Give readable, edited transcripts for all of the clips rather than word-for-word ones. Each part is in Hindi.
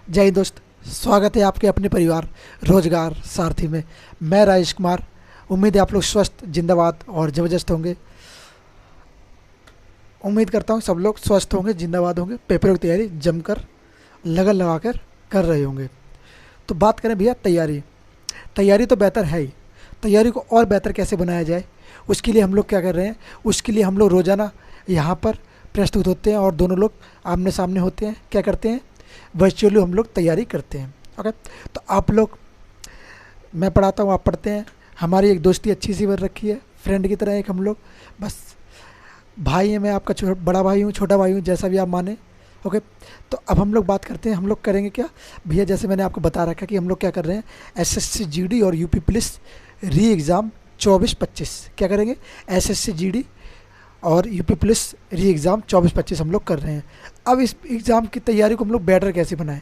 जय हिंद दोस्त। स्वागत है आपके अपने परिवार रोजगार सारथी में। मैं राजेश कुमार। उम्मीद है आप लोग स्वस्थ जिंदाबाद और ज़बरदस्त होंगे। उम्मीद करता हूँ सब लोग स्वस्थ होंगे, जिंदाबाद होंगे, पेपरों की तैयारी जमकर लगन लगाकर कर रहे होंगे। तो बात करें भैया तैयारी। तैयारी तो बेहतर है ही। तैयारी को और बेहतर कैसे बनाया जाए, उसके लिए हम लोग क्या कर रहे हैं। उसके लिए हम लोग रोज़ाना यहाँ पर प्रस्तुत होते हैं और दोनों लोग आमने सामने होते हैं। क्या करते हैं, वर्चुअली हम लोग तैयारी करते हैं। ओके, तो आप लोग, मैं पढ़ाता हूँ, आप पढ़ते हैं। हमारी एक दोस्ती अच्छी सी बन रखी है, फ्रेंड की तरह एक हम लोग। बस भाई है, मैं आपका बड़ा भाई हूँ, छोटा भाई हूँ, जैसा भी आप माने। ओके, तो अब हम लोग बात करते हैं, हम लोग करेंगे क्या भैया। जैसे मैंने आपको बता रखा है कि हम लोग क्या कर रहे हैं, एसएससी जीडी और यूपी पुलिस री एग्ज़ाम 24-25 क्या करेंगे। एसएससी जीडी और यूपी पुलिस री एग्ज़ाम 24-25 हम लोग कर रहे हैं। अब इस एग्ज़ाम की तैयारी को हम लोग बेटर कैसे बनाएं।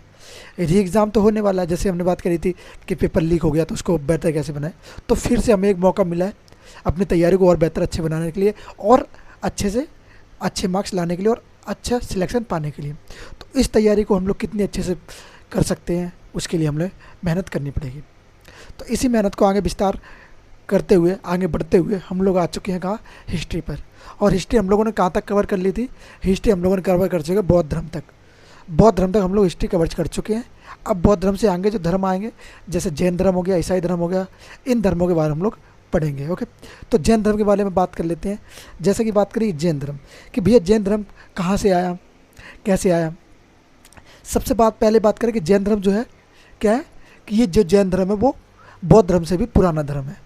री एग्ज़ाम तो होने वाला है, जैसे हमने बात करी थी कि पेपर लीक हो गया, तो उसको बेहतर कैसे बनाएं। तो फिर से हमें एक मौका मिला है अपनी तैयारी को और बेहतर अच्छे बनाने के लिए, और अच्छे से अच्छे मार्क्स लाने के लिए, और अच्छा सिलेक्शन पाने के लिए। तो इस तैयारी को हम लोग कितनी अच्छे से कर सकते हैं, उसके लिए हमें मेहनत करनी पड़ेगी। तो इसी मेहनत को आगे विस्तार करते हुए, आगे बढ़ते हुए हम लोग आ चुके हैं कहाँ, हिस्ट्री पर। और हिस्ट्री हम लोगों ने कहाँ तक कवर कर ली थी। हिस्ट्री हम लोगों ने कवर कर चुके हैं बौद्ध धर्म तक। बौद्ध धर्म तक हम लोग हिस्ट्री कवर कर चुके हैं। अब बौद्ध धर्म से आगे जो धर्म आएंगे, जैसे जैन धर्म हो गया, ईसाई धर्म हो गया, इन धर्मों के बारे में हम लोग पढ़ेंगे। ओके, तो जैन धर्म के बारे में बात कर लेते हैं। जैसे कि बात करी जैन धर्म कि भैया जैन धर्म कहाँ से आया, कैसे आया। सबसे पहले बात करें कि जैन धर्म जो है क्या है, कि ये जो जैन धर्म है वो बौद्ध धर्म से भी पुराना धर्म है।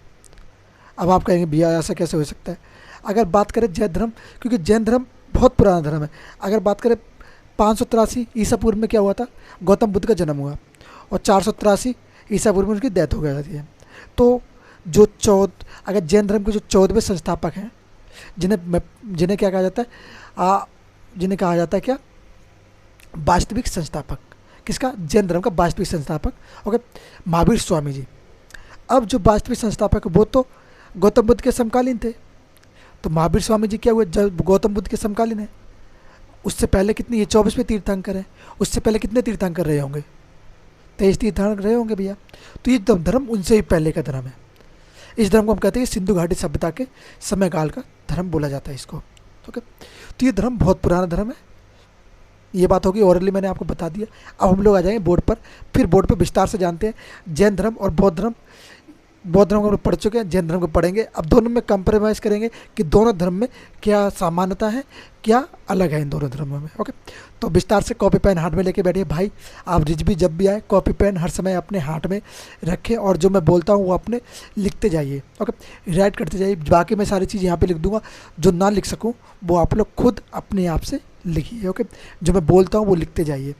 अब आप कहेंगे भैया ऐसा कैसे हो सकता है। अगर बात करें जैन धर्म, क्योंकि जैन धर्म बहुत पुराना धर्म है। अगर बात करें 583 ईसा पूर्व में क्या हुआ था, गौतम बुद्ध का जन्म हुआ, और 483 ईसा पूर्व में उनकी डेथ हो गई थी। तो जो अगर जैन धर्म के जो 14वें संस्थापक हैं, जिन्हें क्या कहा जाता है, जिन्हें कहा जाता है क्या, वास्तविक संस्थापक। किसका, जैन धर्म का वास्तविक संस्थापक। ओके, महावीर स्वामी जी। अब जो वास्तविक संस्थापक वो तो गौतम बुद्ध के समकालीन थे। तो महावीर स्वामी जी क्या हुए, जब गौतम बुद्ध के समकालीन है, उससे पहले कितने, ये 24वें तीर्थंकर हैं, उससे पहले कितने तीर्थंकर रहे होंगे, 23 तीर्थंकर रहे होंगे भैया। तो ये धर्म उनसे भी पहले का धर्म है। इस धर्म को हम कहते हैं सिंधु घाटी सभ्यता के समय काल का धर्म बोला जाता है इसको। ओके, तो ये धर्म बहुत पुराना धर्म है। ये बात होगी, ओरली मैंने आपको बता दिया। अब हम लोग आ जाएंगे बोर्ड पर, फिर बोर्ड पर विस्तार से जानते हैं जैन धर्म और बौद्ध धर्म। बौद्ध धर्म को हम लोग पढ़ चुके हैं, जैन धर्म को पढ़ेंगे। अब दोनों में कंप्रोमाइज़ करेंगे कि दोनों धर्म में क्या समानता है, क्या अलग है इन दोनों धर्मों में। ओके, तो विस्तार से कॉपी पेन हाथ में लेके बैठिए भाई। आप रिजवी जब भी आए, कॉपी पेन हर समय अपने हाथ में रखें, और जो मैं बोलता हूँ वो अपने लिखते जाइए। ओके, राइट करते जाइए। बाकी मैं सारी चीज़ यहाँ पे लिख दूंगा, जो ना लिख सकूँ वो आप लोग खुद अपने आप से लिखिए। ओके, जो मैं बोलता हूँ वो लिखते जाइए।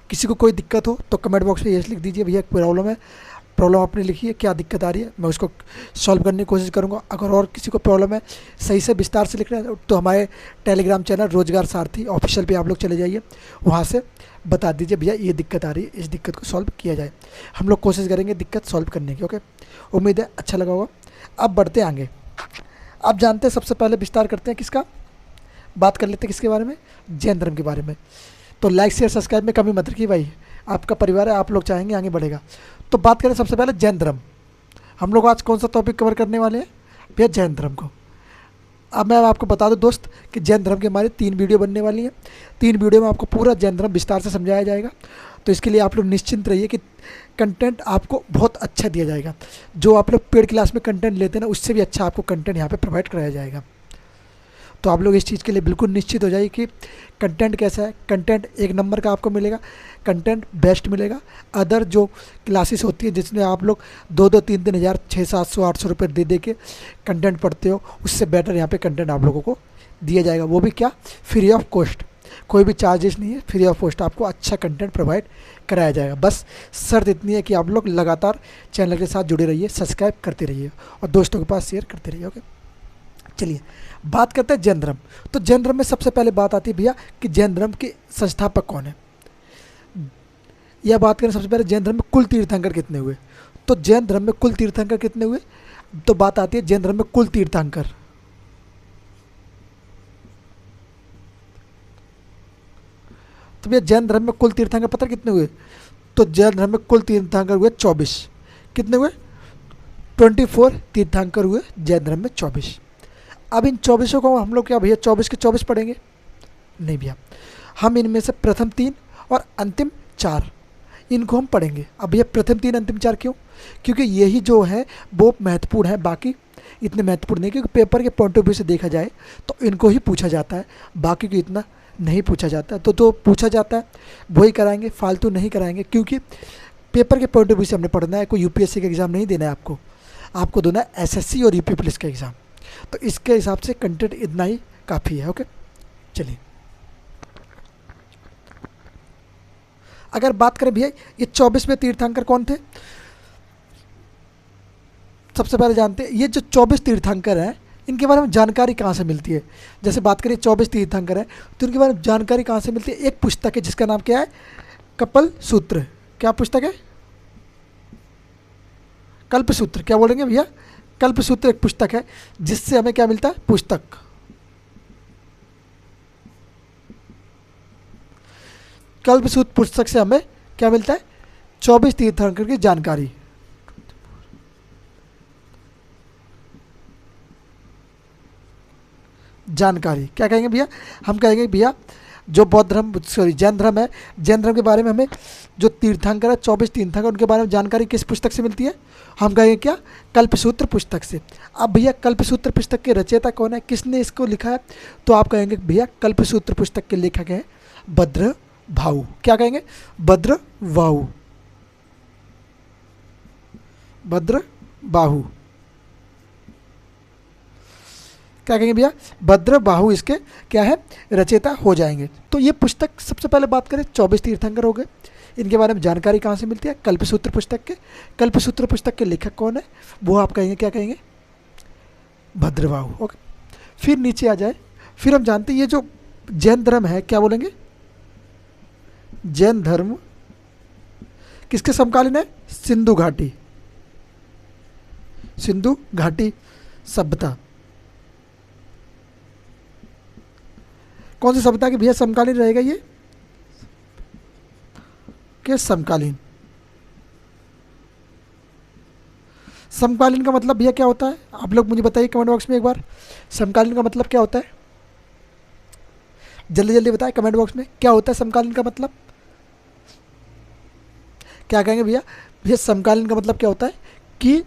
किसी को कोई दिक्कत हो तो कमेंट बॉक्स में ये लिख दीजिए, भैया प्रॉब्लम है, प्रॉब्लम आपने लिखी है, क्या दिक्कत आ रही है, मैं उसको सॉल्व करने की कोशिश करूंगा। अगर और किसी को प्रॉब्लम है, सही से विस्तार से लिख रहे हैं, तो हमारे टेलीग्राम चैनल रोजगार सारथी ऑफिशियल पे आप लोग चले जाइए, वहाँ से बता दीजिए भैया ये दिक्कत आ रही है, इस दिक्कत को सॉल्व किया जाए। हम लोग कोशिश करेंगे दिक्कत सॉल्व करने की। ओके, उम्मीद है अच्छा लगा होगा। अब बढ़ते हैं आगे। अब जानते हैं, सबसे पहले विस्तार करते हैं किसका, बात कर लेते हैं किसके बारे में, जैन धर्म के बारे में। तो लाइक शेयर सब्सक्राइब में कमी मत रखिए भाई, आपका परिवार है, आप लोग चाहेंगे आगे बढ़ेगा। तो बात करें सबसे पहले जैन धर्म। हम लोग आज कौन सा टॉपिक कवर करने वाले हैं भैया, जैन धर्म को। अब मैं आपको बता दूं दोस्त कि जैन धर्म की हमारी 3 वीडियो बनने वाली हैं। 3 वीडियो में आपको पूरा जैन धर्म विस्तार से समझाया जाएगा। तो इसके लिए आप लोग निश्चिंत रहिए कि कंटेंट आपको बहुत अच्छा दिया जाएगा। जो आप लोग पेड क्लास में कंटेंट लेते हैं ना, उससे भी अच्छा आपको कंटेंट यहाँ पे प्रोवाइड कराया जाएगा। तो आप लोग इस चीज़ के लिए बिल्कुल निश्चित हो जाइए कि कंटेंट कैसा है। कंटेंट एक नंबर का आपको मिलेगा, कंटेंट बेस्ट मिलेगा। अदर जो क्लासेस होती है जिसमें आप लोग 2-2, 3-3 हज़ार, 600-700-800 रुपये दे के कंटेंट पढ़ते हो, उससे बेटर यहाँ पे कंटेंट आप लोगों को दिया जाएगा। वो भी क्या, फ्री ऑफ कॉस्ट, कोई भी चार्जेस नहीं है, फ्री ऑफ कॉस्ट आपको अच्छा कंटेंट प्रोवाइड कराया जाएगा। बस शर्त इतनी है कि आप लोग लगातार चैनल के साथ जुड़े रहिए, सब्सक्राइब करते रहिए और दोस्तों के पास शेयर करते रहिए। ओके, चलिए बात करते हैं जैन धर्म। तो जैन धर्म में सबसे पहले बात आती है भैया कि जैन धर्म के संस्थापक कौन है। यह बात करें सबसे पहले जैन धर्म में कुल तीर्थंकर कितने हुए। तो जैन धर्म में कुल तीर्थंकर कितने हुए, तो बात आती है जैन धर्म में कुल तीर्थंकर। तो भैया जैन धर्म में कुल तीर्थंकर पता कितने हुए? तो जैन धर्म में कुल तीर्थंकर हुए 24। कितने हुए? 24 तीर्थंकर हुए जैन धर्म में 24। अब इन 24 को हम लोग क्या भैया 24 के 24 पढ़ेंगे? नहीं भैया, हम इनमें से प्रथम 3 और अंतिम 4 इनको हम पढ़ेंगे। अब भैया प्रथम 3 अंतिम 4 क्यों? क्योंकि यही जो है वो महत्वपूर्ण है, बाकी इतने महत्वपूर्ण नहीं, क्योंकि पेपर के पॉइंट ऑफ व्यू से देखा जाए तो इनको ही पूछा जाता है, बाकी को इतना नहीं पूछा जाता। तो जो पूछा जाता है वही कराएंगे, फालतू नहीं कराएंगे, क्योंकि पेपर के पॉइंट ऑफ व्यू से हमने पढ़ना है। कोई यूपीएससी का एग्ज़ाम नहीं देना है आपको देना है एसएससी और यूपी पुलिस का एग्ज़ाम। तो इसके हिसाब से कंटेंट इतना ही काफ़ी है। ओके, चलिए अगर बात करें भैया ये 24वें तीर्थंकर कौन थे? सबसे पहले जानते हैं ये जो 24 तीर्थंकर हैं इनके बारे में जानकारी कहाँ से मिलती है। जैसे बात करें 24 तीर्थंकर हैं तो इनके बारे में जानकारी कहाँ से मिलती है? एक पुस्तक है जिसका नाम क्या है? कपल सूत्र। क्या पुस्तक है? कल्पसूत्र। क्या बोलेंगे भैया? कल्पसूत्र एक पुस्तक है जिससे हमें क्या मिलता है? पुस्तक। कल्पसूत्र पुस्तक से हमें क्या मिलता है? 24 तीर्थंकर की जानकारी। जानकारी क्या कहेंगे भैया? हम कहेंगे भैया जो बौद्ध धर्म जैन धर्म है, जैन धर्म के बारे में हमें जो तीर्थंकर है 24 तीर्थंकर उनके बारे में जानकारी किस पुस्तक से मिलती है? हम कहेंगे क्या? कल्पसूत्र पुस्तक से। अब भैया कल्पसूत्र पुस्तक के रचयिता कौन है? किसने इसको लिखा है? तो आप कहेंगे भैया कल्पसूत्र पुस्तक के लेखक हैं भद्रबाहु। क्या कहेंगे? भद्रबाहु। भद्रबाहु क्या कहेंगे भैया? भद्रबाहु इसके क्या है? रचयिता हो जाएंगे। तो ये पुस्तक सबसे पहले बात करें 24 तीर्थंकर हो गए, इनके बारे में जानकारी कहाँ से मिलती है? कल्पसूत्र पुस्तक के। कल्पसूत्र पुस्तक के लेखक कौन है? वो आप कहेंगे क्या कहेंगे? भद्रबाहु। ओके, फिर नीचे आ जाए, फिर हम जानते हैं ये जो जैन धर्म है क्या बोलेंगे? जैन धर्म किसके समकालीन है? सिंधु घाटी। सिंधु घाटी सभ्यता। कौन सी सभ्यता के भैया समकालीन रहेगा ये? के समकालीन। समकालीन का मतलब भैया क्या होता है? आप लोग मुझे बताइए कमेंट बॉक्स में एक बार, समकालीन का मतलब क्या होता है? जल्दी जल्दी बताएं कमेंट बॉक्स में, क्या होता है समकालीन का मतलब? क्या कहेंगे भैया? भैया समकालीन का मतलब क्या होता है कि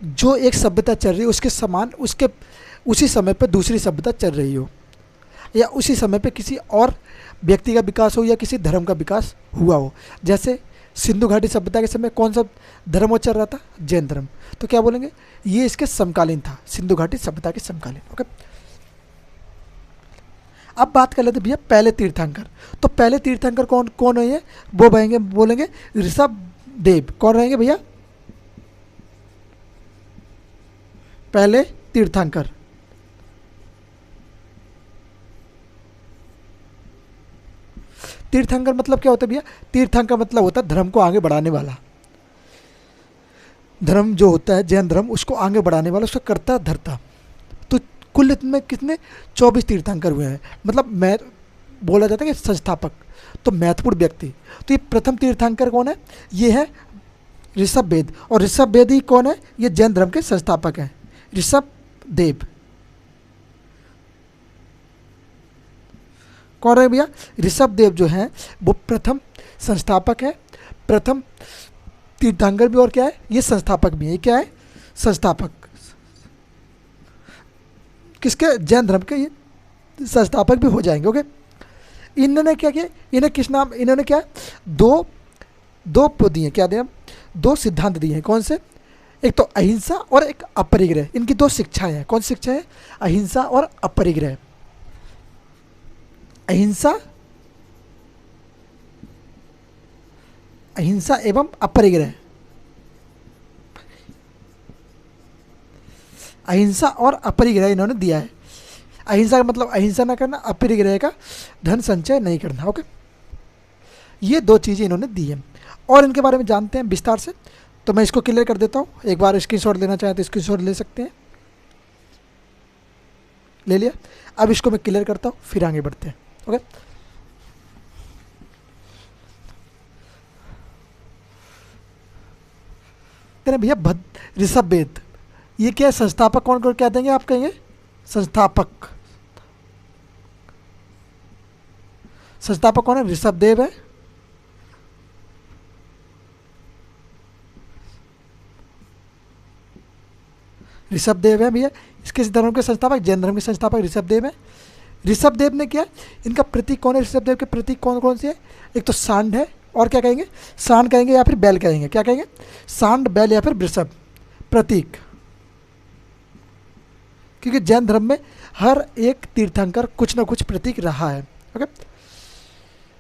जो एक सभ्यता चल रही है उसके समान उसके उसी समय पर दूसरी सभ्यता चल रही हो, या उसी समय पे किसी और व्यक्ति का विकास हो या किसी धर्म का विकास हुआ हो। जैसे सिंधु घाटी सभ्यता के समय कौन सा धर्म वो चल रहा था? जैन धर्म। तो क्या बोलेंगे? ये इसके समकालीन था, सिंधु घाटी सभ्यता के समकालीन। ओके, अब बात कर लेते भैया पहले तीर्थंकर। तो पहले तीर्थंकर कौन कौन है? वो बोलेंगे ऋषभ देव। कौन रहेंगे भैया पहले तीर्थंकर? तीर्थंकर मतलब क्या होता है भैया? तीर्थंकर मतलब होता है धर्म को आगे बढ़ाने वाला। धर्म जो होता है जैन धर्म उसको आगे बढ़ाने वाला, उसका कर्ता धर्ता। तो कुल में कितने? 24 तीर्थंकर हुए हैं। मतलब मैं बोला जाता है कि संस्थापक, तो महत्वपूर्ण व्यक्ति। तो ये प्रथम तीर्थंकर कौन है? ये है ऋषभ वेद। और ऋषभ वेद ही कौन है? ये जैन धर्म के संस्थापक हैं, ऋषभ देव। कौन है भैया? ऋषभ देव जो हैं वो प्रथम संस्थापक है, प्रथम तीर्थंकर भी, और क्या है? ये संस्थापक भी है। क्या है? संस्थापक। किसके? जैन धर्म के ये संस्थापक भी हो जाएंगे। ओके, इन्होंने क्या किया? इन्हें किस नाम? इन्होंने क्या? दो दिए। क्या दिए? 2 सिद्धांत दिए हैं। कौन से? एक तो अहिंसा और एक अपरिग्रह। इनकी 2 शिक्षाएं हैं। कौन सी शिक्षा है? अहिंसा और अपरिग्रह। अहिंसा एवं अपरिग्रह। अहिंसा और अपरिग्रह इन्होंने दिया है। अहिंसा का मतलब अहिंसा ना करना, अपरिग्रह का धन संचय नहीं करना। ओके, ये 2 चीज़ें इन्होंने दी हैं और इनके बारे में जानते हैं विस्तार से। तो मैं इसको क्लियर कर देता हूँ। एक बार स्क्रीनशॉट लेना चाहें तो स्क्रीनशॉट ले सकते हैं। ले लिया। अब इसको मैं क्लियर करता हूँ, फिर आगे बढ़ते हैं। ओके, करें भैया ऋषभ वेद, ये क्या है, संस्थापक कौन कौन क्या देंगे आप कहेंगे, संस्थापक, संस्थापक कौन है, ऋषभ देव है। ऋषभ देव है भैया, इसके धर्म के संस्थापक, जैन धर्म के संस्थापक ऋषभ देव है। ऋषभ देव ने क्या, इनका प्रतीक कौन है, ऋषभ देव के प्रतीक कौन कौन से है, एक तो सांड है, और क्या कहेंगे, सांड कहेंगे या फिर बैल कहेंगे, क्या कहेंगे, सांड, बैल या फिर वृषभ प्रतीक। क्योंकि जैन धर्म में हर एक तीर्थंकर कुछ ना कुछ प्रतीक रहा है। ओके,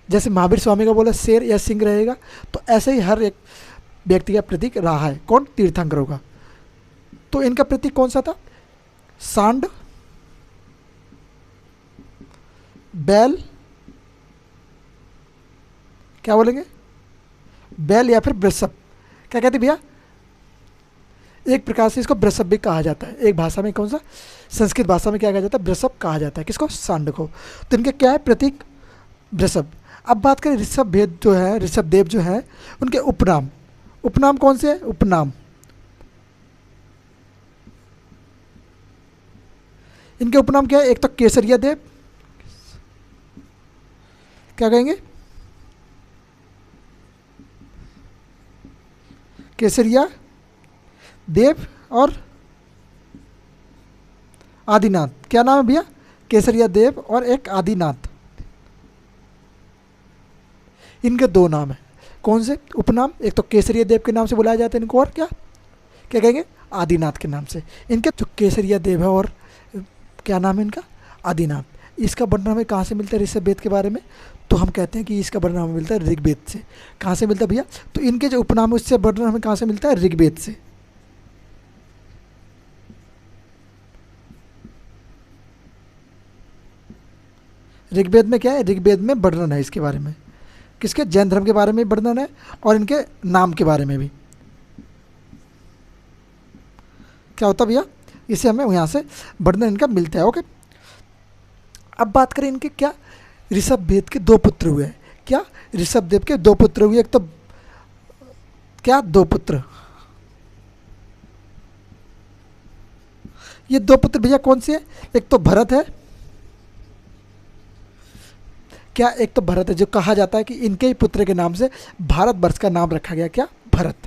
जैसे महावीर स्वामी का बोला शेर या सिंह रहेगा, तो ऐसे ही हर एक व्यक्ति का प्रतीक रहा है, कौन, तीर्थंकरों का। तो इनका प्रतीक कौन सा था, सांड, बैल, क्या बोलेंगे, बैल या फिर वृषभ, क्या कहते भैया, एक प्रकार से इसको वृषभ भी कहा जाता है, एक भाषा में कौन सा, संस्कृत भाषा में क्या कहा जाता है, वृषभ कहा जाता है, किसको, सांड को। तो इनके क्या है प्रतीक, वृषभ। अब बात करें ऋषभ भेद जो है, ऋषभ देव जो है, उनके उपनाम, उपनाम कौन से है, उपनाम, इनके उपनाम क्या है, एक तो केसरिया देव, क्या कहेंगे, केसरिया देव और आदिनाथ, क्या नाम है भैया, केसरिया देव और एक आदिनाथ, इनके दो नाम है, कौन से उपनाम, एक तो केसरिया देव के नाम से बुलाया जाता है इनको, और क्या क्या कहेंगे, आदिनाथ के नाम से। इनके जो केसरिया देव है और क्या नाम है इनका, आदिनाथ, इसका वर्णन हमें कहाँ से मिलता है ऋषभ वेद के बारे में, तो हम कहते हैं कि इसका वर्णन हमें मिलता है ऋग्वेद से। कहाँ से मिलता है भैया, तो इनके जो उपनाम है उससे वर्णन हमें कहाँ से मिलता है, ऋग्वेद से। ऋग्वेद में क्या है, ऋग्वेद में वर्णन है इसके बारे में, किसके, जैन धर्म के बारे में वर्णन है और इनके नाम के बारे में भी। क्या होता भैया, इसे हमें यहाँ से वर्णन इनका मिलता है। ओके, अब बात करें इनके क्या, ऋषभ वेद के दो पुत्र हुए, क्या, ऋषभ देव के दो पुत्र हुए, एक तो क्या, दो पुत्र, ये दो पुत्र भैया कौन से है, एक तो भरत है, क्या, एक तो भरत है, जो कहा जाता है कि इनके ही पुत्र के नाम से भारतवर्ष का नाम रखा गया, क्या, भरत,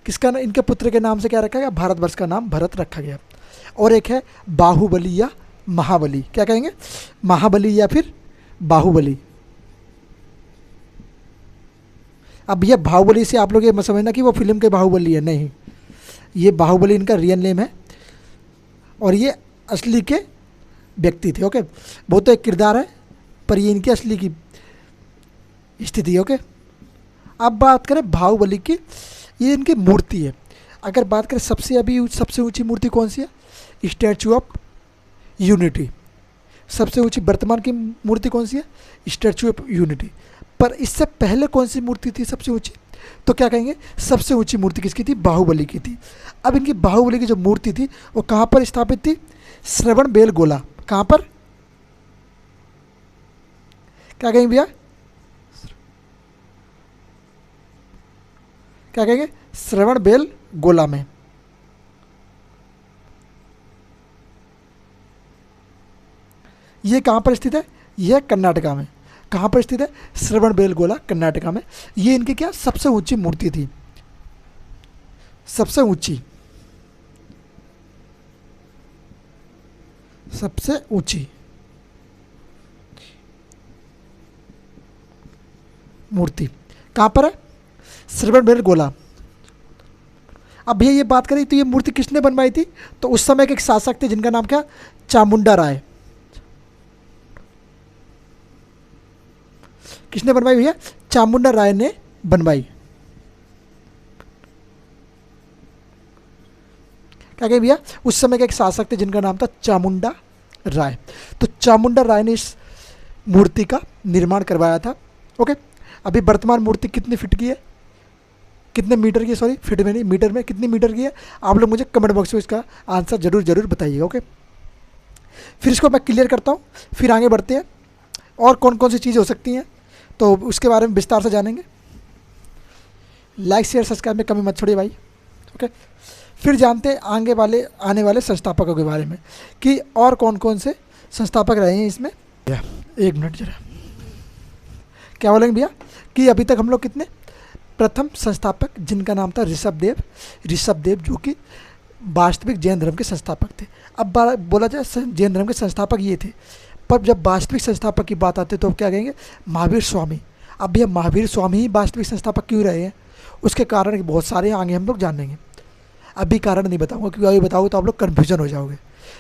किसका, इनके पुत्र के नाम से क्या रखा गया, भारतवर्ष का नाम भरत रखा गया। और एक है बाहुबली या महाबली, क्या कहेंगे, महाबली या फिर बाहुबली। अब ये बाहुबली से आप लोग ये मत समझना कि वो फिल्म के बाहुबली है, नहीं, ये बाहुबली इनका रियल नेम है और ये असली के व्यक्ति थे। ओके, वो तो एक किरदार है पर ये इनकी असली की स्थिति है। ओके, अब बात करें बाहुबली की, ये इनकी मूर्ति है। अगर बात करें सबसे ऊंची मूर्ति कौन सी है, स्टैचू ऑफ यूनिटी, सबसे ऊंची वर्तमान की मूर्ति कौन सी है, स्टैचू ऑफ यूनिटी। पर इससे पहले कौन सी मूर्ति थी सबसे ऊंची, तो क्या कहेंगे, सबसे ऊंची मूर्ति किसकी थी, बाहुबली की थी। अब इनकी बाहुबली की जो मूर्ति थी वो कहाँ पर स्थापित थी, श्रवण बेलगोला, कहाँ पर, क्या कहेंगे भैया, क्या कहेंगे, श्रवण बेलगोला में। ये कहाँ पर स्थित है, यह कर्नाटका में, कहाँ पर स्थित है, श्रवण बेलगोला कर्नाटका में। ये इनकी क्या सबसे ऊंची मूर्ति थी, सबसे ऊंची मूर्ति कहाँ पर है, श्रवण बेलगोला। अब भैया ये बात करें तो ये मूर्ति किसने बनवाई थी, तो उस समय के एक शासक थे जिनका नाम क्या, चामुंडा राय। किसने बनवाई भैया, चामुंडा राय ने बनवाई। क्या कहें भैया, उस समय के एक शासक थे जिनका नाम था चामुंडा राय। तो चामुंडा राय ने इस मूर्ति का निर्माण करवाया था। ओके, अभी वर्तमान मूर्ति कितनी फीट की है, कितने मीटर की, सॉरी फीट में नहीं, मीटर में कितनी मीटर की है, आप लोग मुझे कमेंट बॉक्स में इसका आंसर जरूर बताइएगा। ओके, फिर इसको मैं क्लियर करता हूँ, फिर आगे बढ़ते हैं और कौन कौन सी चीज़ें हो सकती हैं तो उसके बारे में विस्तार से जानेंगे। लाइक शेयर सब्सक्राइब में कमी मत छोड़िए भाई। ओके, फिर जानते हैं आने वाले संस्थापकों के बारे में कि और कौन कौन से संस्थापक रहे हैं इसमें। एक मिनट जरा, क्या बोलेंगे भैया कि अभी तक हम लोग कितने, प्रथम संस्थापक जिनका नाम था ऋषभ देव जो कि वास्तविक जैन धर्म के संस्थापक थे। अब बोला जाए जैन धर्म के संस्थापक ये थे, पर जब वास्तविक संस्थापक की बात आती है तो क्या कहेंगे, महावीर स्वामी। अब भैया महावीर स्वामी ही वास्तविक संस्थापक क्यों रहे हैं, उसके कारण बहुत सारे आगे हम लोग जानेंगे। अभी कारण नहीं बताऊंगा क्योंकि अभी बताऊँ तो आप लोग कन्फ्यूजन हो जाओगे,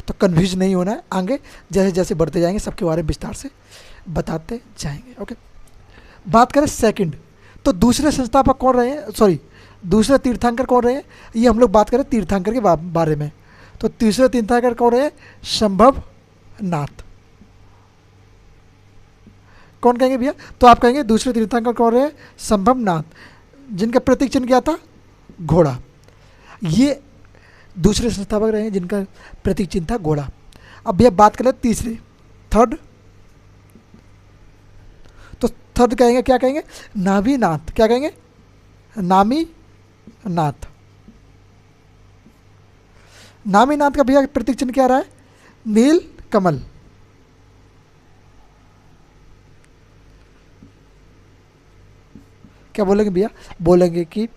तो कन्फ्यूज नहीं होना है, आगे जैसे जैसे बढ़ते जाएंगे सबके बारे में विस्तार से बताते जाएंगे। ओके, बात करें सेकंड, तो दूसरे संस्थापक कौन रहे हैं, सॉरी दूसरे तीर्थंकर कौन रहे हैं, ये हम लोग बात करें तीर्थंकर के बारे में। तो तीसरे तीर्थंकर कौन रहे, संभव नाथ। कौन कहेंगे भैया, तो आप कहेंगे दूसरे तीर्थंकर कौन रहे, संभव नाथ, जिनका प्रतीक चिन्ह क्या था, घोड़ा। ये दूसरे संस्थापक रहे हैं जिनका प्रतीक चिन्ह था घोड़ा। अब भैया बात करें तीसरे, थर्ड, तो थर्ड कहेंगे, क्या कहेंगे, नाभीनाथ। क्या कहेंगे, नामीनाथ। नामीनाथ का भैया प्रतीक चिन्ह क्या रहा है, नील कमल। क्या बोलेंगे भैया, बोलेंगे कि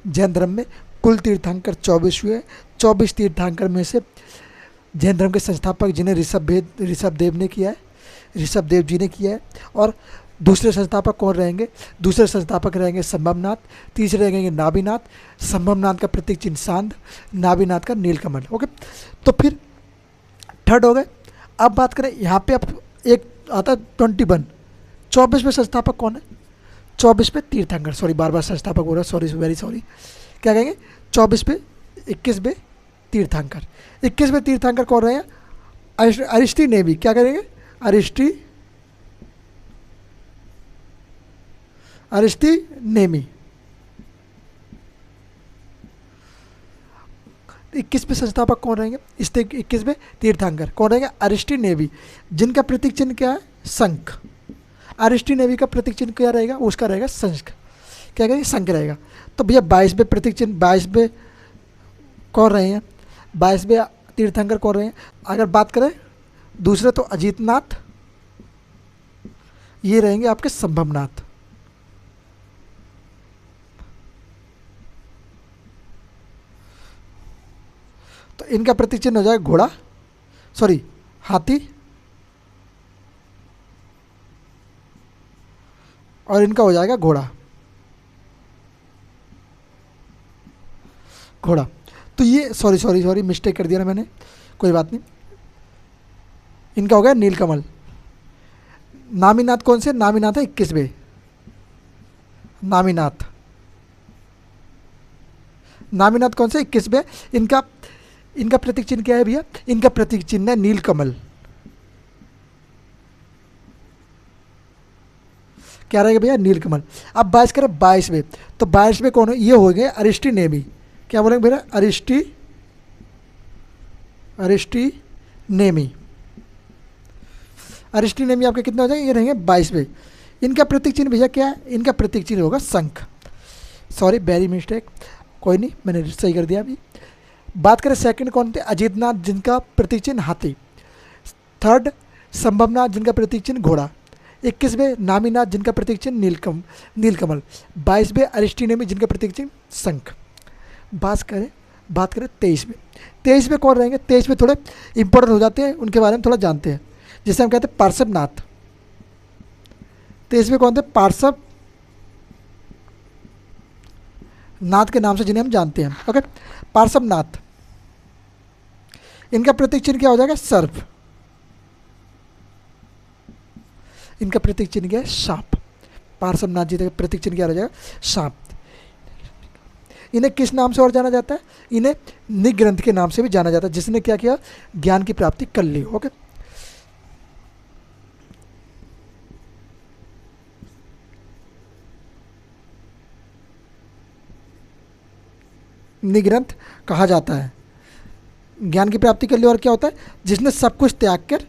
जैन धर्म में कुल तीर्थंकर 24 हुए। 24 तीर्थंकर में से जैन धर्म के संस्थापक जिन्हें ऋषभ देव जी ने किया है। और दूसरे संस्थापक कौन रहेंगे, दूसरे संस्थापक रहेंगे संभवनाथ, तीसरे रहेंगे नाभीनाथ। संभवनाथ का प्रतीक चिन्ह सांद, नाभीनाथ का नीलकमल। ओके, तो फिर थर्ड हो गए। अब बात करें यहाँ पे, अब एक आता है 21, 24वें संस्थापक कौन है, 24वें तीर्थंकर, सॉरी बार बार संस्थापक हो रहा है, सॉरी वेरी सॉरी। क्या कहेंगे, 21वें तीर्थंकर। 21वें तीर्थंकर कौन रहे हैं, अरिष्टी नेमी। क्या करेंगे, अरिष्टी नेमी। 21वें संस्थापक कौन रहेंगे, इस 21वें तीर्थंकर कौन रहेंगे, अरिष्टी नेमी, जिनका प्रतीक चिन्ह क्या है, शंख। अरिष्टी नेमी का प्रतीक चिन्ह क्या रहेगा, उसका रहेगा शंख। क्या कहेंगे, शंख रहेगा। तो भैया 22वें प्रतीक चिन्ह, 22वें कौन रहे हैं, 22वें तीर्थंकर कौन रहे हैं। अगर बात करें दूसरे तो अजीतनाथ, ये रहेंगे आपके संभवनाथ। तो इनका प्रतीक चिन्ह हो जाएगा घोड़ा, सॉरी हाथी, और इनका हो जाएगा घोड़ा। तो ये सॉरी मिस्टेक कर दिया ना मैंने, कोई बात नहीं। इनका हो गया नीलकमल। नामीनाथ कौन से, नामीनाथ है 21वें नामीनाथ कौन से, 21वें। इनका प्रतीक चिन्ह क्या है भैया, इनका प्रतीक चिन्ह है नीलकमल। क्या रहेगा भैया, नीलकमल। अब 22 करें 22वें, तो 22वें कौन है, ये हो गए अरिष्टी नेमी। क्या बोलेंगे भैया, अरिष्टी नेमी। अरिष्टी नेमी आपके कितने हो जाएंगे, ये रहेंगे 22वें। इनका प्रतीक चिन्ह भैया क्या है, इनका प्रतीक चिन्ह होगा शंख। सॉरी वेरी मिस्टेक, कोई नहीं, मैंने सही कर दिया अभी। बात करें सेकंड कौन थे, अजीतनाथ, जिनका प्रतीक चिन्ह हाथी। थर्ड संभवनाथ, जिनका प्रतीक चिन्ह घोड़ा। 21वें नामीनाथ, जिनका प्रतीक चिन्ह नीलकमल। 22वें अरिष्टी नेमी, जिनका प्रतीक चिन्ह शंख। बात करें 23वें कौन रहेंगे, 23वें थोड़े इंपॉर्टेंट हो जाते हैं, उनके बारे में थोड़ा जानते हैं, जिसे हम कहते हैं पार्श्वनाथ। 23वें कौन थे, पार्श्व नाथ के नाम से जिन्हें हम जानते हैं। ओके, पार्श्वनाथ, इनका प्रतीक चिन्ह क्या हो जाएगा, सर्प। इनका प्रतीक चिन्ह क्या है, सांप। पार्श्वनाथ जी का प्रतीक चिन्ह क्या हो जाएगा, सांप। इन्हें किस नाम से और जाना जाता है, इन्हें निग्रंथ के नाम से भी जाना जाता है, जिसने क्या किया, ज्ञान की प्राप्ति कर ली। ओके, निग्रंथ कहा जाता है, ज्ञान की प्राप्ति कर ली। और क्या होता है, जिसने सब कुछ त्याग कर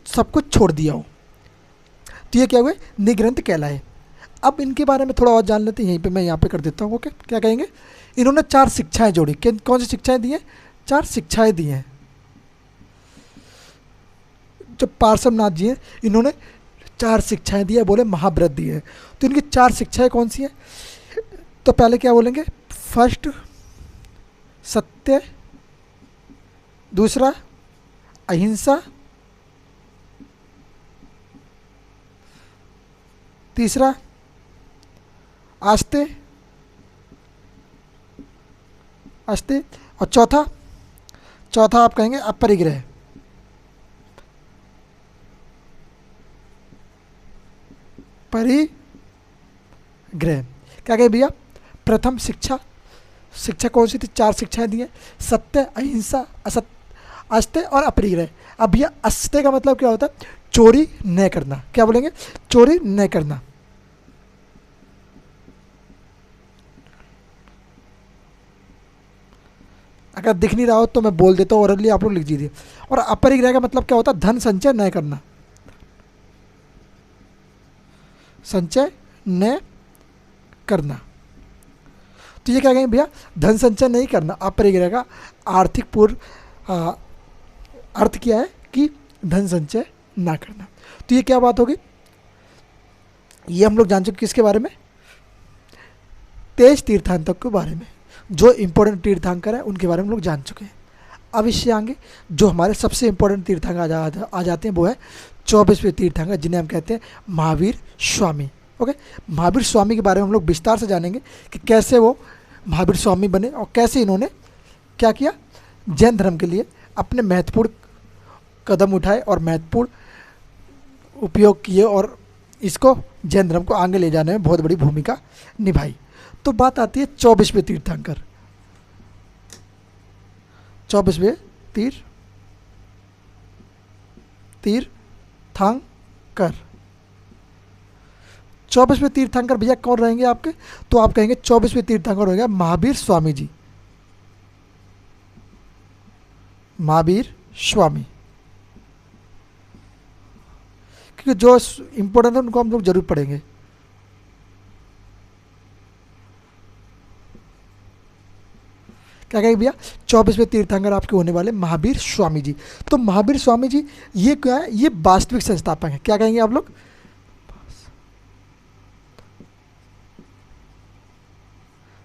सब कुछ छोड़ दिया हो, तो ये क्या हुए, निग्रंथ कहलाए। अब इनके बारे में थोड़ा और जान लेते हैं, यहीं पे मैं यहाँ पे कर देता हूँ। ओके, क्या कहेंगे, इन्होंने 4 शिक्षाएं जोड़ी। कौन सी शिक्षाएं दी हैं? 4 शिक्षाएं दी हैं। जो पार्श्वनाथ जी हैं, इन्होंने 4 शिक्षाएं दी है, बोले महाव्रत दी है। तो इनकी 4 शिक्षाएं कौन सी हैं? तो पहले क्या बोलेंगे? फर्स्ट सत्य, दूसरा अहिंसा, तीसरा आस्ते आस्ते, और चौथा आप कहेंगे अपरिग्रह। परिग्रह क्या कहे भैया? प्रथम शिक्षा कौन सी थी? 4 शिक्षाएं दी हैं, सत्य, अहिंसा, अस्त्य और अपरिग्रह। अब भैया अस्त्य का मतलब क्या होता है? चोरी न करना। क्या बोलेंगे? चोरी न करना। अगर दिख नहीं रहा हो तो मैं बोल देता हूँ, ओरली आप लोग लिख दीजिए। और अपरिग्रह का मतलब क्या होता है? धन संचय न करना, संचय न करना। तो ये क्या कहेंगे भैया? धन संचय नहीं करना। अपरिग्रह का आर्थिक पूर्व अर्थ क्या है कि धन संचय ना करना। तो ये क्या बात होगी? ये हम लोग जान चुके किसके बारे में? 23 तीर्थांतक के बारे में। जो इंपॉर्टेंट तीर्थंकर है उनके बारे में हम लोग जान चुके हैं। अब इससे आगे जो हमारे सबसे इंपॉर्टेंट तीर्थंकर आ जाते हैं वो है 24वें तीर्थंकर, जिन्हें हम कहते हैं महावीर स्वामी। ओके, महावीर स्वामी के बारे में हम लोग विस्तार से जानेंगे कि कैसे वो महावीर स्वामी बने और कैसे इन्होंने क्या किया, जैन धर्म के लिए अपने महत्वपूर्ण कदम उठाए और महत्वपूर्ण उपयोग किए और इसको जैन धर्म को आगे ले जाने में बहुत बड़ी भूमिका निभाई। तो बात आती है 24वें तीर्थंकर। 24वें तीर्थंकर 24वें तीर्थंकर भैया कौन रहेंगे आपके? तो आप कहेंगे 24वें तीर्थंकर होगा महावीर स्वामी जी। महावीर स्वामी, क्योंकि जो इंपॉर्टेंट है उनको हम लोग जरूर पढ़ेंगे। क्या कहेंगे भैया? 24वें तीर्थंकर आपके होने वाले महावीर स्वामी जी। तो महावीर स्वामी जी ये क्या है? ये वास्तविक संस्थापक है। क्या कहेंगे आप लोग?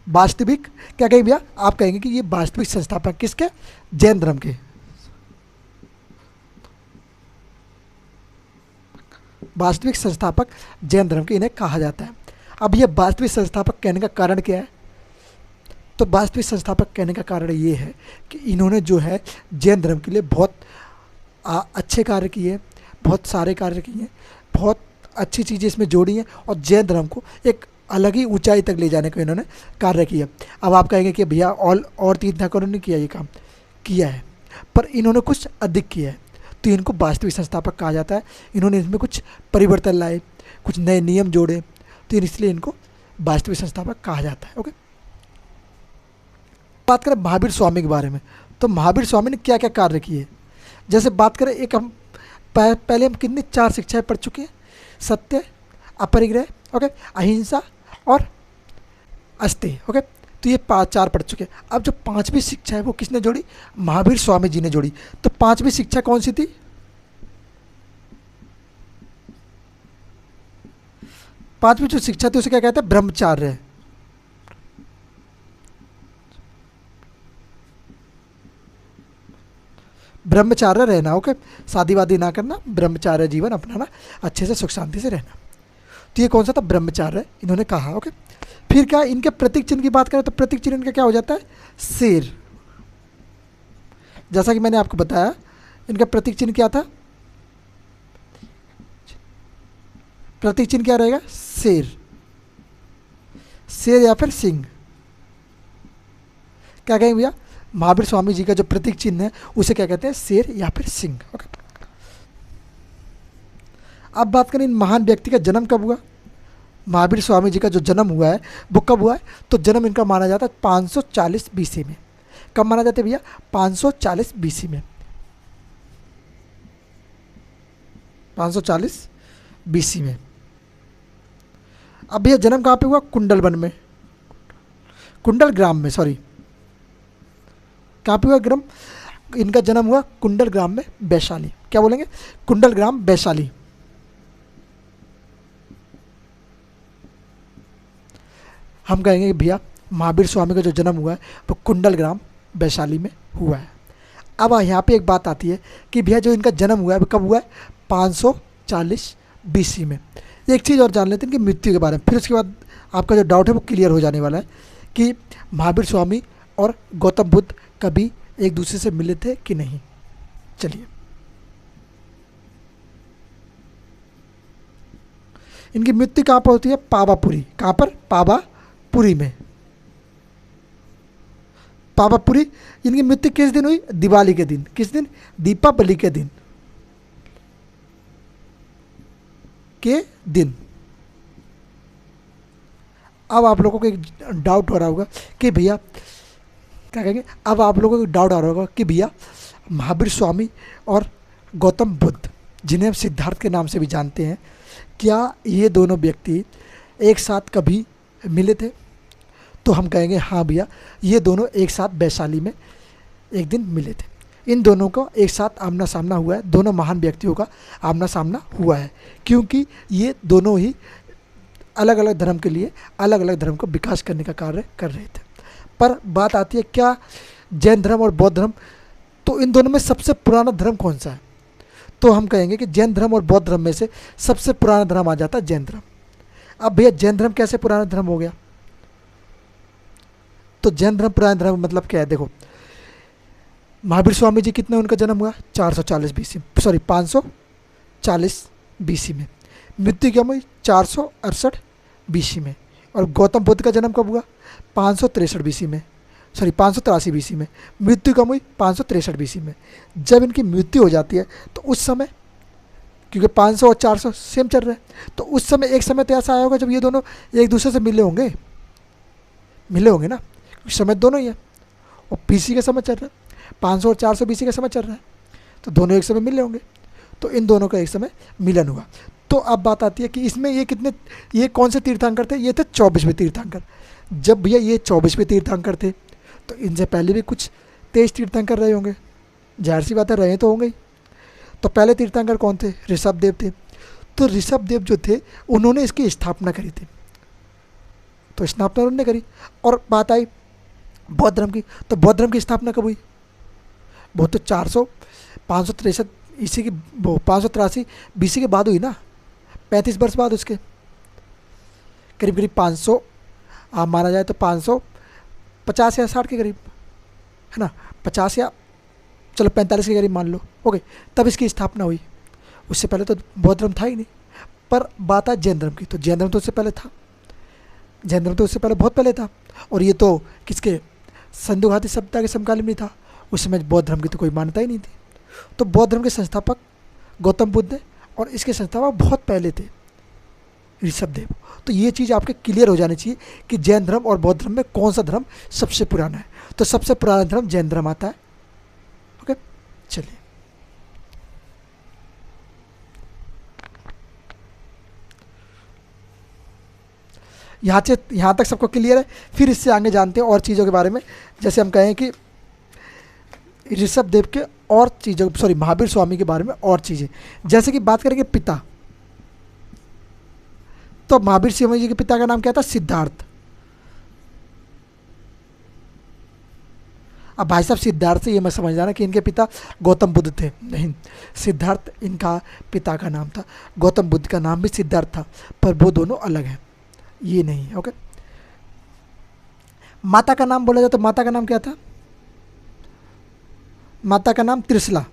वास्तविक क्या कहेंगे भैया? आप कहेंगे कि ये वास्तविक संस्थापक किसके? जैन धर्म के। वास्तविक संस्थापक जैन धर्म के इन्हें कहा जाता है। अब ये वास्तविक संस्थापक कहने का कारण क्या है? तो वास्तविक संस्थापक कहने का कारण ये है कि इन्होंने जो है जैन धर्म के लिए बहुत अच्छे कार्य किए, बहुत सारे कार्य किए, बहुत अच्छी चीज़ें इसमें जोड़ी हैं और जैन धर्म को एक अलग ही ऊंचाई तक ले जाने का इन्होंने कार्य किया। अब आप कहेंगे कि भैया और तीर्थंकरों ने किया, ये काम किया है, पर इन्होंने कुछ अधिक किया है, तो इनको वास्तविक संस्थापक कहा जाता है। इन्होंने इसमें कुछ परिवर्तन लाए, कुछ नए नियम जोड़े, तो इसलिए इनको वास्तविक संस्थापक कहा जाता है। ओके, बात करें महावीर स्वामी के बारे में, तो महावीर स्वामी ने क्या क्या कार्य किए? जैसे बात करें, एक हम पहले हम कितनी 4 शिक्षाएं पढ़ चुके हैं, सत्य, अपरिग्रह, ओके, अहिंसा और अस्तेय। ओके, तो ये 4 पढ़ चुके हैं। अब जो 5वीं शिक्षा है वो किसने जोड़ी? महावीर स्वामी जी ने जोड़ी। तो 5वीं शिक्षा कौन सी थी? पांचवी जो शिक्षा थी उसे क्या कहते हैं? ब्रह्मचार्य। ब्रह्मचार्य रहना। ओके, शादी वादी ना करना, ब्रह्मचार्य जीवन अपनाना, अच्छे से सुख शांति से रहना। तो ये कौन सा था? ब्रह्मचार्य इन्होंने कहा। ओके, फिर क्या इनके प्रतीक चिन्ह की बात करें तो प्रतीक चिन्ह इनका क्या हो जाता है? शेर। जैसा कि मैंने आपको बताया, इनका प्रतीक चिन्ह क्या था? प्रतीक चिन्ह क्या रहेगा? शेर। शेर या फिर सिंह। क्या कहेंगे भैया? महावीर स्वामी जी का जो प्रतीक चिन्ह है उसे क्या कहते हैं? शेर या फिर सिंह। ओके, अब बात करें इन महान व्यक्ति का जन्म कब हुआ। महावीर स्वामी जी का जो जन्म हुआ है वो कब हुआ है? तो जन्म इनका माना जाता है 540 बीसी में। कब माना जाता है भैया? 540 बीसी में। 540 बीसी में। अब भैया जन्म कहाँ पे हुआ? कुंडलवन में, कुंडल ग्राम में, सॉरी कहाँ पे हुआ ग्राम? इनका जन्म हुआ कुंडल ग्राम में, वैशाली। क्या बोलेंगे? कुंडल ग्राम वैशाली। हम कहेंगे कि भैया महावीर स्वामी का जो जन्म हुआ है वो कुंडल ग्राम वैशाली में हुआ है। अब यहाँ पे एक बात आती है कि भैया जो इनका जन्म हुआ है वो कब हुआ है? 540 BC में। एक चीज़ और जान लेते हैं कि मृत्यु के बारे में, फिर उसके बाद आपका जो डाउट है वो क्लियर हो जाने वाला है कि महावीर स्वामी और गौतम बुद्ध कभी एक दूसरे से मिले थे कि नहीं। चलिए, इनकी मृत्यु कहाँ पर होती है? पावापुरी। कहाँ पर? पावापुरी में। पावापुरी। इनकी मृत्यु किस दिन हुई? दिवाली के दिन। किस दिन? दीपावली के दिन अब आप लोगों को एक डाउट हो रहा होगा कि भैया क्या कहेंगे, अब आप लोगों को डाउट आ रहा होगा कि भैया महावीर स्वामी और गौतम बुद्ध, जिन्हें हम सिद्धार्थ के नाम से भी जानते हैं, क्या ये दोनों व्यक्ति एक साथ कभी मिले थे? तो हम कहेंगे हाँ भैया, ये दोनों एक साथ वैशाली में एक दिन मिले थे। इन दोनों को एक साथ आमना सामना हुआ है, दोनों महान व्यक्तियों का आमना सामना हुआ है, क्योंकि ये दोनों ही अलग अलग धर्म के लिए अलग अलग धर्म को विकास करने का कार्य कर रहे थे। पर बात आती है क्या जैन धर्म और बौद्ध धर्म, तो इन दोनों में सबसे पुराना धर्म कौन सा है? तो हम कहेंगे कि जैन धर्म और बौद्ध धर्म में से सबसे पुराना धर्म आ जाता है जैन धर्म। अब भैया जैन धर्म कैसे पुराना धर्म हो गया? तो जैन धर्म पुराना धर्म मतलब क्या है? देखो, महावीर स्वामी जी कितने उनका जन्म हुआ? 440 BC, सॉरी 540 BC में। मृत्यु क्या हुई? 468 BC में। और गौतम बुद्ध का जन्म कब हुआ? 563 BC में, सॉरी 583 BC में। मृत्यु कब हुई? 563 BC में। जब इनकी मृत्यु हो जाती है तो उस समय, क्योंकि 500 और 400 सेम चल रहे हैं, तो उस समय एक समय तो ऐसा आया होगा जब ये दोनों एक दूसरे से मिले होंगे ना, उस समय दोनों ही है। और BC का समय चल रहा है, 500 और 400 BC का समय चल रहा है, तो दोनों एक समय मिले होंगे। तो इन दोनों का एक समय मिलन हुआ। तो अब बात आती है कि इसमें ये कौन से तीर्थंकर थे? ये थे 24वें तीर्थंकर। जब भैया ये 24वें तीर्थंकर थे तो इनसे पहले भी कुछ 23 तीर्थंकर रहे होंगे, जाहिर सी बात है, रहे तो होंगे ही। तो पहले तीर्थंकर कौन थे? ऋषभदेव थे। तो ऋषभदेव जो थे उन्होंने इसकी स्थापना करी थी, तो स्थापना उन्होंने करी। और बात आई बौद्ध धर्म की, तो बौद्ध धर्म की स्थापना कब हुई? वो तो 563 ईसी की, वो 583 BC के बाद हुई ना, 35 वर्ष बाद उसके, करीब करीब 500 माना जाए तो 550 या 60 के करीब, है ना, 50 या चलो 45 के करीब मान लो, ओके, तब इसकी स्थापना हुई। उससे पहले तो बौद्ध धर्म था ही नहीं। पर बात है जैन धर्म की, तो जैन धर्म तो उससे पहले था, जैन धर्म तो उससे पहले बहुत पहले था। और ये तो किसके? सिंधु घाटी सभ्यता के समकालीन में था। उस समय बौद्ध धर्म की तो कोई मान्यता ही नहीं थी। तो बौद्ध धर्म के संस्थापक गौतम बुद्ध है, और इसके संस्थापक बहुत पहले थे ऋषभदेव। तो ये चीज़ आपके क्लियर हो जानी चाहिए कि जैन धर्म और बौद्ध धर्म में कौन सा धर्म सबसे पुराना है। तो सबसे पुराना धर्म जैन धर्म आता है। ओके, चलिए यहाँ तक सबको क्लियर है। फिर इससे आगे जानते हैं और चीज़ों के बारे में। जैसे हम कहें कि ऋषभदेव के और चीज़ों, सॉरी महावीर स्वामी के बारे में और चीज़ें, जैसे कि बात करेंगे पिता, तो महावीर स्वामी जी के पिता का नाम क्या था? सिद्धार्थ। अब भाई साहब सिद्धार्थ से ये मैं समझ जाना कि इनके पिता गौतम बुद्ध थे, नहीं, सिद्धार्थ इनका पिता का नाम था। गौतम बुद्ध का नाम भी सिद्धार्थ था, पर वो दोनों अलग हैं, ये नहीं है। ओके, माता का नाम बोला जाए तो माता का नाम क्या था? माता का नाम त्रिशला।